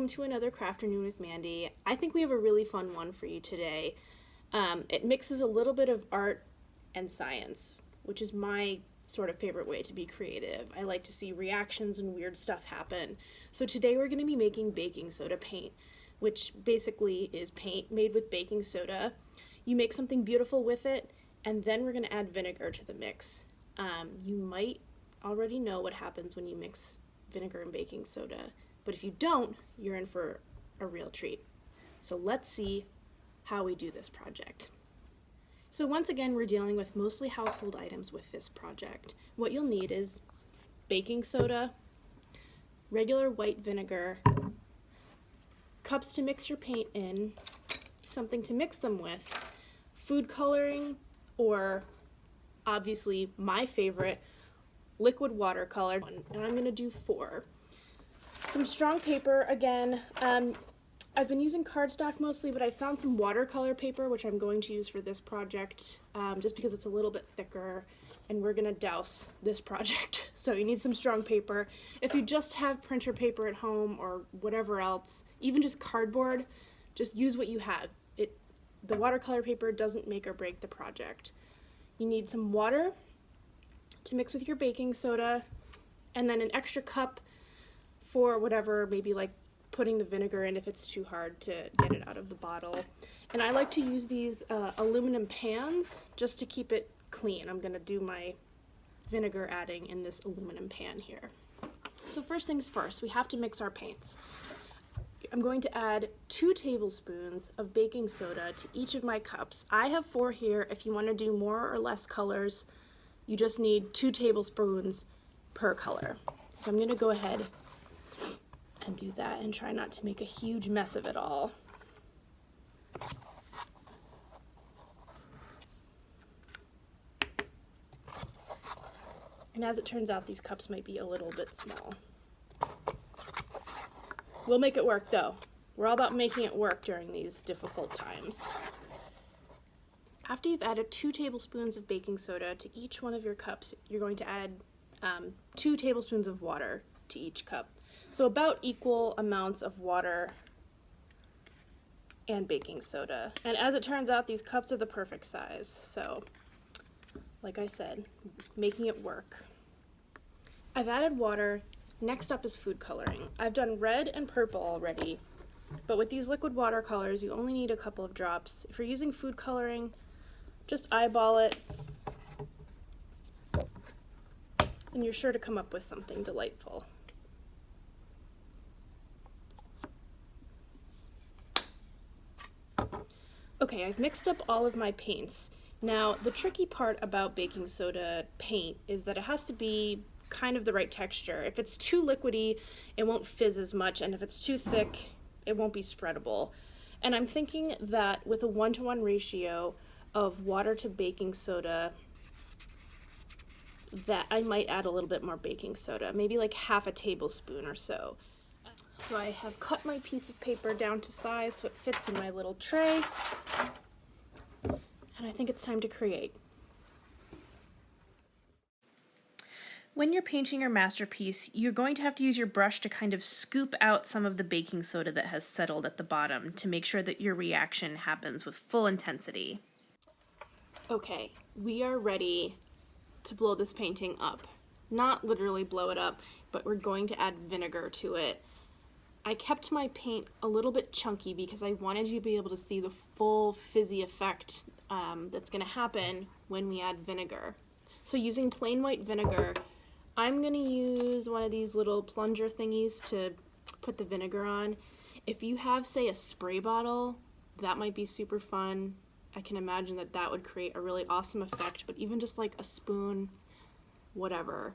welcome to another Crafternoon with Mandy. I think we have a really fun one for you today. It mixes a little bit of art and science, which is my sort of favorite way to be creative. I like to see reactions and weird stuff happen. So today we're going to be making baking soda paint, which basically is paint made with baking soda. You make something beautiful with it, and then we're going to add vinegar to the mix. You might already know what happens when you mix vinegar and baking soda, but if you don't, you're in for a real treat. So let's see how we do this project. So once again, we're dealing with mostly household items with this project. What you'll need is baking soda, regular white vinegar, cups to mix your paint in, something to mix them with, food coloring, or obviously my favorite, liquid watercolor, and I'm going to do 4. Some strong paper again. I've been using cardstock mostly, but I found some watercolor paper, which I'm going to use for this project, just because it's a little bit thicker, and we're going to douse this project. So you need some strong paper. If you just have printer paper at home or whatever else, even just cardboard, just use what you have. The watercolor paper doesn't make or break the project. You need some water to mix with your baking soda, and then an extra cup for whatever, maybe like putting the vinegar in if it's too hard to get it out of the bottle. And I like to use these aluminum pans just to keep it clean. I'm gonna do my vinegar adding in this aluminum pan here. So first things first, we have to mix our paints. I'm going to add 2 tablespoons of baking soda to each of my cups. I have 4 here. If you want to do more or less colors, you just need 2 tablespoons per color. So I'm going to go ahead and do that and try not to make a huge mess of it all. And as it turns out, these cups might be a little bit small. We'll make it work though. We're all about making it work during these difficult times. After you've added 2 tablespoons of baking soda to each one of your cups, you're going to add 2 tablespoons of water to each cup. So about equal amounts of water and baking soda. And as it turns out, these cups are the perfect size. So, like I said, making it work. I've added water. Next up is food coloring. I've done red and purple already, but with these liquid watercolors, you only need a couple of drops. If you're using food coloring, just eyeball it, and you're sure to come up with something delightful. Okay, I've mixed up all of my paints. Now, the tricky part about baking soda paint is that it has to be kind of the right texture. If it's too liquidy, it won't fizz as much, and if it's too thick, it won't be spreadable. And I'm thinking that with a 1-to-1 ratio of water to baking soda, that I might add a little bit more baking soda, maybe like half a tablespoon or so. So I have cut my piece of paper down to size so it fits in my little tray, and I think it's time to create. When you're painting your masterpiece, you're going to have to use your brush to kind of scoop out some of the baking soda that has settled at the bottom to make sure that your reaction happens with full intensity. Okay, we are ready to blow this painting up. Not literally blow it up, but we're going to add vinegar to it. I kept my paint a little bit chunky because I wanted you to be able to see the full fizzy effect that's going to happen when we add vinegar. So using plain white vinegar, I'm going to use one of these little plunger thingies to put the vinegar on. If you have, say, a spray bottle, that might be super fun. I can imagine that that would create a really awesome effect, but even just like a spoon, whatever.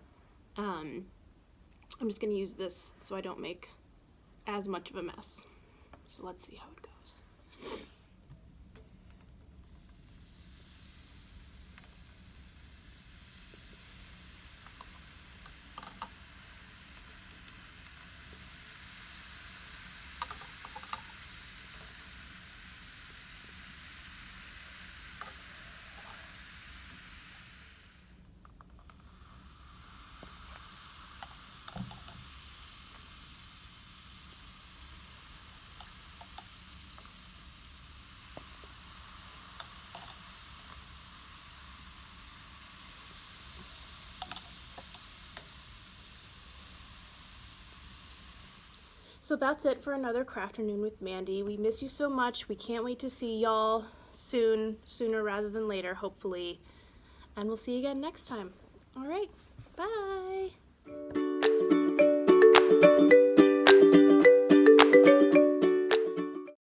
I'm just going to use this so I don't make as much of a mess. So let's see how it goes. So that's it for another Crafternoon with Mandy. We miss you so much. We can't wait to see y'all soon, sooner rather than later, hopefully. And we'll see you again next time. All right, bye.